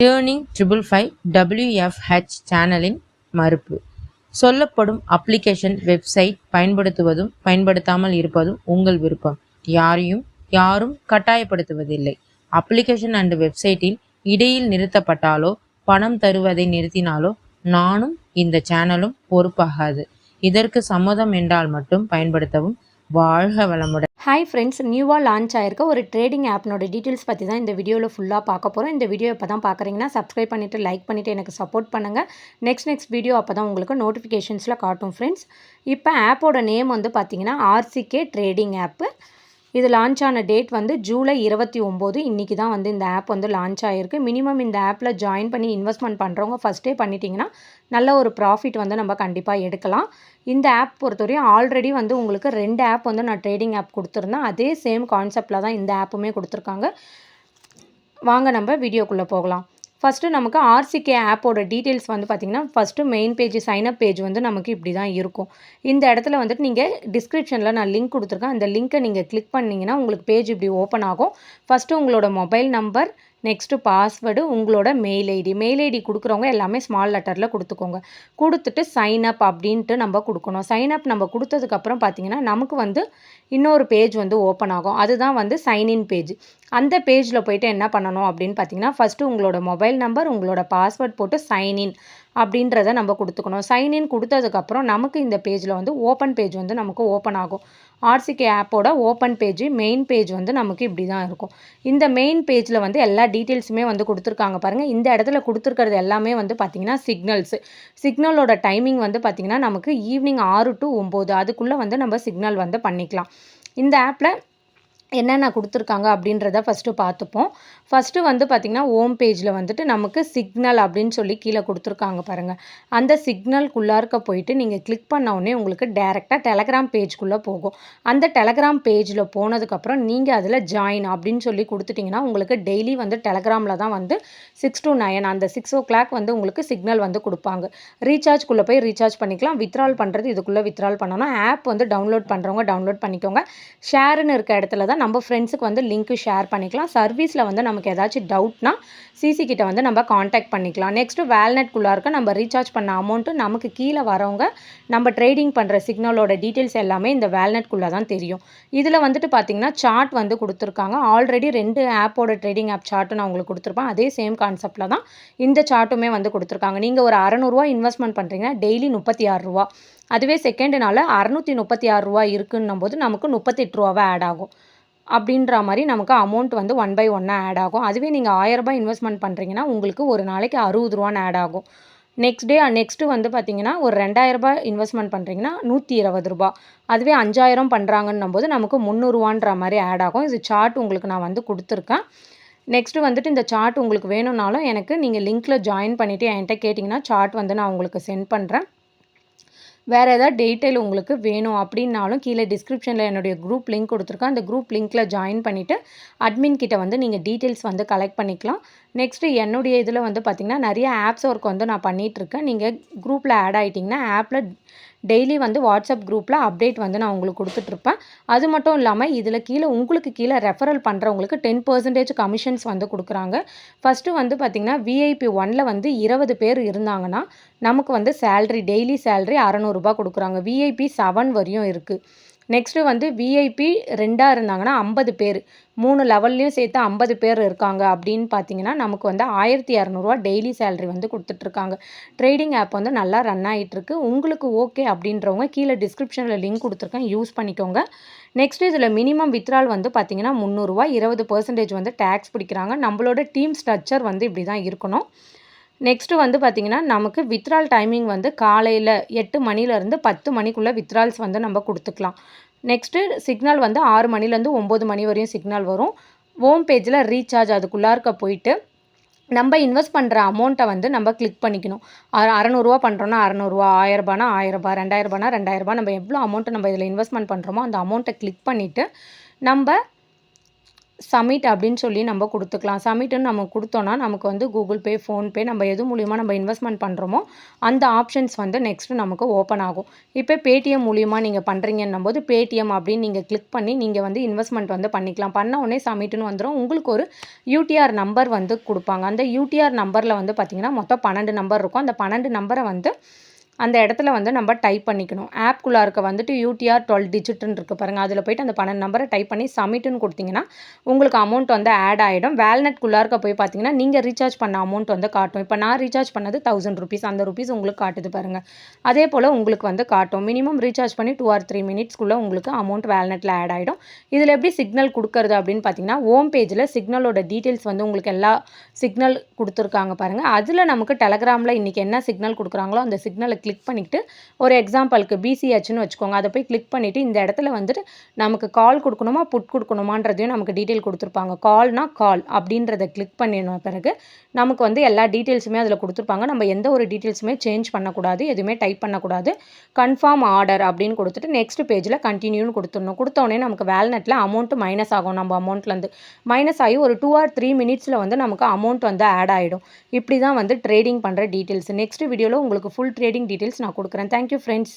Turning 555 WFH சேனலின் மறுப்பு. சொல்லப்படும் அப்ளிகேஷன் வெப்சைட் பயன்படுத்துவதும் பயன்படுத்தாமல் இருப்பதும் உங்கள் விருப்பம். யாரும் கட்டாயப்படுத்துவதில்லை. அப்ளிகேஷன் அண்ட் வெப்சைட்டில் இடையில் நிறுத்தப்பட்டாலோ பணம் தருவதை நிறுத்தினாலோ நானும் இந்த சேனலும் பொறுப்பாகாது. இதற்கு சம்மதம் என்றால் மட்டும் பயன்படுத்தவும். வாழ்க வளமுடன். ஹாய் ஃப்ரெண்ட்ஸ், நியூவாக லான்ச் ஆயிருக்க ஒரு ட்ரேடிங் ஆப்னோட டீட்டெயில்ஸ் பற்றி தான் இந்த வீடியோவில் ஃபுல்லாக பார்க்க போகிறோம். இந்த வீடியோ இப்போ தான் பார்க்குறீங்கன்னா சப்ஸ்கிரைப் பண்ணிவிட்டு லைக் பண்ணிவிட்டு எனக்கு சப்போர்ட் பண்ணுங்கள். நெக்ஸ்ட் வீடியோ அப்போ தான் உங்களுக்கு நோட்டிஃபிகேஷன்ஸில் காட்டும் ஃப்ரெண்ட்ஸ். இப்போ ஆப்போட நேம் வந்து பார்த்தீங்கன்னா ஆர்சிகே ட்ரேடிங் ஆப்பு. இது லான்ச் ஆன டேட் வந்து ஜூலை 29. இன்றைக்கி தான் வந்து இந்த ஆப் வந்து லான்ச் ஆகிருக்கு. மினிமம் இந்த ஆப்பில் ஜாயின் பண்ணி இன்வெஸ்ட்மெண்ட் பண்ணுறவங்க ஃபஸ்ட்டே பண்ணிட்டீங்கன்னா நல்ல ஒரு ப்ராஃபிட் வந்து நம்ம கண்டிப்பாக எடுக்கலாம். இந்த ஆப் பொறுத்தவரையும் ஆல்ரெடி வந்து உங்களுக்கு 2 ஆப் வந்து நான் ட்ரேடிங் ஆப் கொடுத்துருந்தேன். அதே சேம் கான்செப்டில் தான் இந்த ஆப்புமே கொடுத்துருக்காங்க. வாங்க நம்ம வீடியோக்குள்ளே போகலாம். ஃபஸ்ட்டு நமக்கு ஆர்சிகே ஆப்போட டீட்டெயில்ஸ் வந்து பார்த்திங்கன்னா first main page sign-up page வந்து நமக்கு இப்படி தான் இருக்கும். இந்த இடத்துல வந்துட்டு நீங்கள் டிஸ்கிரிப்ஷனில் நான் லிங்க் கொடுத்துருக்கேன். அந்த லிங்க்கை நீங்கள் கிளிக் பண்ணிங்கன்னா உங்களுக்கு பேஜ் இப்படி ஓப்பன் ஆகும். ஃபஸ்ட்டு உங்களோட மொபைல் நம்பர், நெக்ஸ்ட்டு பாஸ்வேர்டு, உங்களோட மெயில் ஐடி கொடுக்குறவங்க எல்லாமே ஸ்மால் லெட்டரில் கொடுத்துக்கோங்க. கொடுத்துட்டு சைன் அப் அப்படின்ட்டு நம்ம கொடுக்கணும். சைன் அப் நம்ம கொடுத்ததுக்கப்புறம் பார்த்திங்கன்னா நமக்கு வந்து இன்னொரு பேஜ் வந்து ஓப்பன் ஆகும். அதுதான் வந்து சைன்இன் பேஜ். அந்த பேஜில் போய்ட்டு என்ன பண்ணணும் அப்படின்னு பார்த்தீங்கன்னா ஃபஸ்ட்டு உங்களோட மொபைல் நம்பர், உங்களோட பாஸ்வேர்ட் போட்டு சைன்இன் அப்படின்றத நம்ம கொடுத்துக்கணும். சைன்இன் கொடுத்ததுக்கப்புறம் நமக்கு இந்த பேஜில் வந்து ஓப்பன் பேஜ் வந்து நமக்கு ஓப்பன் ஆகும். ஆர்சிகே ஆப்போட ஓப்பன் பேஜ் மெயின் பேஜ் வந்து நமக்கு இப்படி தான் இருக்கும். இந்த மெயின் பேஜில் வந்து எல்லா டீட்டெயில்ஸுமே வந்து கொடுத்துருக்காங்க பாருங்கள். இந்த இடத்துல கொடுத்துருக்கிறது எல்லாமே வந்து பார்த்திங்கன்னா சிக்னலோட டைமிங் வந்து பார்த்திங்கன்னா நமக்கு ஈவினிங் 6 to 9 அதுக்குள்ளே வந்து நம்ம சிக்னல் வந்து பண்ணிக்கலாம். இந்த ஆப்பில் என்னென்ன கொடுத்துருக்காங்க அப்படின்றத ஃபஸ்ட்டு பார்த்துப்போம். ஃபஸ்ட்டு வந்து பார்த்திங்கன்னா ஹோம் பேஜில் வந்துட்டு நமக்கு சிக்னல் அப்படின்னு சொல்லி கீழே கொடுத்துருக்காங்க பாருங்கள். அந்த சிக்னல்குள்ளார்க்க போயிட்டு நீங்கள் கிளிக் பண்ண உங்களுக்கு டேரெக்டாக டெலகிராம் பேஜ்குள்ளே போகும். அந்த டெலகிராம் பேஜில் போனதுக்கப்புறம் நீங்கள் அதில் ஜாயின் அப்படின்னு சொல்லி கொடுத்துட்டிங்கன்னா உங்களுக்கு டெய்லி வந்து டெலகிராமில் தான் வந்து 6 to 9 அந்த 6 o'clock வந்து உங்களுக்கு சிக்னல் வந்து கொடுப்பாங்க. ரீசார்ஜ்குள்ளே போய் ரீசார்ஜ் பண்ணிக்கலாம். வித்ட்ரால் பண்ணுறது இதுக்குள்ளே வித்ட்ரால் பண்ணணும். ஆப் வந்து டவுன்லோட் பண்ணுறவங்க டவுன்லோட் பண்ணிக்கோங்க. ஷேருன்னு இருக்க இடத்துல தான் நம்ம ஃப்ரெண்ட்ஸுக்கு வந்து லிங்க்கு ஷேர் பண்ணிக்கலாம். சர்வீஸில் வந்து நமக்கு ஏதாச்சும் டவுட்னா சிசி கிட்ட வந்து நம்ம காண்டாக்ட் பண்ணிக்கலாம். நெக்ஸ்ட்டு வேல்நெட்குள்ளே இருக்க நம்ம ரீசார்ஜ் பண்ண அமௌண்ட்டு நமக்கு கீழே வரவங்க நம்ம ட்ரேடிங் பண்ணுற சிக்னலோட டீட்டெயில்ஸ் எல்லாமே இந்த வேல்நெட்குள்ளே தான் தெரியும். இதில் வந்துட்டு பார்த்திங்கன்னா சார்ட் வந்து கொடுத்துருக்காங்க. ஆல்ரெடி 2 ஆப்போட ட்ரேடிங் ஆப் சார்ட்டு நான் உங்களுக்கு கொடுத்துருப்பேன். அதே சேம் கான்செப்டில் தான் இந்த சார்ட்டுமே வந்து கொடுத்துருக்காங்க. நீங்கள் ஒரு ₹600 இன்வெஸ்ட்மெண்ட் பண்ணுறீங்கன்னா டெய்லி ₹36. அதுவே செகண்ட் நாள் ₹636 இருக்குன்னும் போது நமக்கு ₹38 ஆட் ஆகும். அப்படின்ற மாதிரி நமக்கு அமௌண்ட் வந்து 1 by 1 ஆட் ஆகும். அதுவே நீங்கள் ₹1000 இன்வெஸ்ட்மெண்ட் பண்ணுறீங்கன்னா உங்களுக்கு ஒரு நாளைக்கு ₹60 ஆட் ஆகும். நெக்ஸ்ட்டு வந்து பார்த்தீங்கன்னா ஒரு ₹2000 இன்வெஸ்ட்மெண்ட் பண்ணுறீங்கன்னா ₹120. அதுவே 5000 பண்ணுறாங்கன்னும் போது நமக்கு ₹300 மாதிரி ஆட் ஆகும். இது சார்ட் உங்களுக்கு நான் வந்து கொடுத்துருக்கேன். நெக்ஸ்ட்டு வந்துட்டு இந்த சார்ட் உங்களுக்கு வேணும்னாலும் எனக்கு நீங்கள் லிங்க்கில் ஜாயின் பண்ணிவிட்டு என்கிட்ட கேட்டிங்கன்னா சார்ட் வந்து நான் உங்களுக்கு சென்ட் பண்ணுறேன். வேறு ஏதாவது டீட்டெயில் உங்களுக்கு வேணும் அப்படின்னாலும் கீழே டிஸ்கிரிப்ஷனில் என்னுடைய குரூப் லிங்க் கொடுத்துருக்கேன். அந்த குரூப் லிங்க்கில் ஜாயின் பண்ணிவிட்டு அட்மின் கிட்ட வந்து நீங்கள் டீட்டெயில்ஸ் வந்து கலெக்ட் பண்ணிக்கலாம். நெக்ஸ்ட்டு என்னுடைய இதில் வந்து பார்த்திங்கன்னா நிறைய ஆப்ஸ் ஒர்க் வந்து நான் பண்ணிகிட்ருக்கேன். நீங்கள் குரூப்பில் ஆட் ஆகிட்டிங்கன்னா ஆப்பில் டெய்லி வந்து வாட்ஸ்அப் குரூப்பில் அப்டேட் வந்து நான் உங்களுக்கு கொடுத்துட்ருப்பேன். அது மட்டும் இல்லாமல் இதில் உங்களுக்கு கீழே ரெஃபரல் பண்ணுறவங்களுக்கு 10% கமிஷன்ஸ் வந்து கொடுக்குறாங்க. ஃபஸ்ட்டு வந்து பார்த்திங்கன்னா VIP 1ல் வந்து 20 பேர் இருந்தாங்கன்னா நமக்கு வந்து டெய்லி சேலரி ₹600 கொடுக்குறாங்க. VIP 7 வரையும் இருக்குது. நெக்ஸ்ட்டு வந்து VIP 2 இருந்தாங்கன்னா 50 பேர் 3 லெவல்லையும் சேர்த்து 50 பேர் இருக்காங்க அப்படின்னு பார்த்தீங்கன்னா நமக்கு வந்து ₹1200 டெய்லி சேலரி வந்து கொடுத்துட்ருக்காங்க. ட்ரேடிங் ஆப் வந்து நல்லா ரன் ஆகிட்டுருக்கு. உங்களுக்கு ஓகே அப்படின்றவங்க கீழே டிஸ்கிரிப்ஷனில் லிங்க் கொடுத்துருக்கேன், யூஸ் பண்ணிக்கோங்க. நெக்ஸ்ட்டு இதில் மினிமம் வித்ட்ரால் வந்து பார்த்திங்கன்னா ₹300 20% வந்து டேக்ஸ் பிடிக்கிறாங்க. நம்மளோட டீம் ஸ்ட்ரக்சர் வந்து இப்படி தான் இருக்கணும். நெக்ஸ்ட்டு வந்து பார்த்திங்கன்னா நமக்கு வித்ட்ரால் டைமிங் வந்து காலையில் 8 மணிலேருந்து 10 மணிக்குள்ளே வித்ட்ரால்ஸ் வந்து நம்ம கொடுத்துக்கலாம். நெக்ஸ்ட்டு சிக்னல் வந்து 6 மணிலேருந்து 9 மணி வரையும் சிக்னல் வரும். ஹோம் பேஜில் ரீசார்ஜ் அதுக்குள்ளார்க்க போயிட்டு நம்ம இன்வெஸ்ட் பண்ணுற அமௌண்ட்டை வந்து நம்ம கிளிக் பண்ணிக்கணும். ₹600 பண்ணுறோன்னா ₹600, ₹1000 ₹1000, ₹2000 ₹2000 நம்ம எவ்வளோ அமௌண்ட்டு நம்ம இதில் இன்வெஸ்ட்மெண்ட் பண்ணுறோமோ அந்த அமௌண்ட்டை கிளிக் பண்ணிவிட்டு நம்ம சப்மிட் அப்படின்னு சொல்லி நம்ம கொடுத்துக்கலாம். சப்மிட்டுன்னு நம்ம கொடுத்தோன்னா நமக்கு வந்து கூகுள் பே, ஃபோன்பே நம்ம எது மூலியமா நம்ம இன்வெஸ்ட்மெண்ட் பண்ணுறோமோ அந்த ஆப்ஷன்ஸ் வந்து நெக்ஸ்ட்டு நமக்கு ஓப்பன் ஆகும். இப்போ பேடிஎம் மூலியமா நீங்கள் பண்ணுறீங்கன்னும்போது பேடிஎம் அப்படின்னு நீங்கள் கிளிக் பண்ணி நீங்கள் வந்து இன்வெஸ்ட்மெண்ட் வந்து பண்ணிக்கலாம். பண்ண உடனே சப்மிட்டுன்னு வந்துடும். உங்களுக்கு ஒரு யூடிஆர் நம்பர் வந்து கொடுப்பாங்க. அந்த யூடிஆர் நம்பரில் வந்து பார்த்திங்கன்னா மொத்தம் 12 நம்பர் இருக்கும். அந்த 12 நம்பரை வந்து அந்த இடத்துல வந்து நம்ம டைப் பண்ணிக்கணும். ஆப்குள்ளே இருக்க வந்துட்டு யூடிஆர் 12 டிஜிட்னு இருக்குது பாருங்கள். அதில் போய்ட்டு அந்த 12 நம்பரை டைப் பண்ணி சப்மிட்டுன்னு கொடுத்தீங்கன்னா உங்களுக்கு அமௌண்ட் வந்து ஆட் ஆகிடும். வேல்நெட்குள்ளே இருக்க போய் பார்த்தீங்கன்னா நீங்கள் ரீசார்ஜ் பண்ண அமௌண்ட் வந்து காட்டும். இப்போ நான் ரீசார்ஜ் பண்ணது 1000 ருபீஸ். அந்த ருபீஸ் உங்களுக்கு காட்டுது பாருங்கள். அதே போல் உங்களுக்கு வந்து காட்டும். மினிமம் ரீசார்ஜ் பண்ணி 2 or 3 மினிட்ஸ்க்குள்ளே உங்களுக்கு அமௌண்ட் வேல்நெட்டில் ஆட் ஆகிடும். இதில் எப்படி சிக்னல் கொடுக்கறது அப்படின்னு பார்த்தீங்கன்னா ஹோம் பேஜில் சிக்னலோட டீட்டெயில்ஸ் வந்து உங்களுக்கு எல்லா சிக்னல் கொடுத்துருக்காங்க பாருங்கள். அதில் நமக்கு டெலகிராமில் இன்றைக்கி என்ன சிக்னல் கொடுக்குறாங்களோ அந்த சிக்னலை கிளிக் பண்ணிக்கிட்டு ஒரு எக்ஸாம்பிளுக்கு பிசிஹெச்னு வச்சுக்கோங்க. அதை போய் கிளிக் பண்ணிவிட்டு இந்த இடத்துல வந்துட்டு நமக்கு கால் கொடுக்கணுமா புட் கொடுக்கணுமான்றதையும் நமக்கு டீட்டெயில் கொடுத்துருப்பாங்க. கால்னா கால் அப்படின்றத கிளிக் பண்ணிடணும். பிறகு நமக்கு வந்து எல்லா டீட்டெயில்ஸுமே அதில் கொடுத்துருப்பாங்க. நம்ம எந்த ஒரு டீட்டெயில்ஸுமே சேஞ்ச் பண்ணக்கூடாது, எதுவுமே டைப் பண்ணக்கூடாது. கன்ஃபார்ம் ஆர்டர் அப்படின்னு கொடுத்துட்டு நெக்ஸ்ட் பேஜில் கண்டினியூன்னு கொடுத்துடணும். கொடுத்தோடனே நமக்கு வேல்நெட்டில் அமௌண்ட்டு மைனஸ் ஆகும். நம்ம அமௌண்ட்லேருந்து மைனஸ் ஆகி ஒரு 2 or 3 மினிட்ஸில் வந்து நமக்கு அமௌண்ட் வந்து ஆட் ஆகிடும். இப்படி தான் வந்து ட்ரேடிங் பண்ணுற டீட்டெயில்ஸ். நெக்ஸ்ட் வீடியோவில் உங்களுக்கு ஃபுல் ட்ரேடிங் டீட்டெயில்ஸ் நான் கொடுக்குறேன். Thank you friends.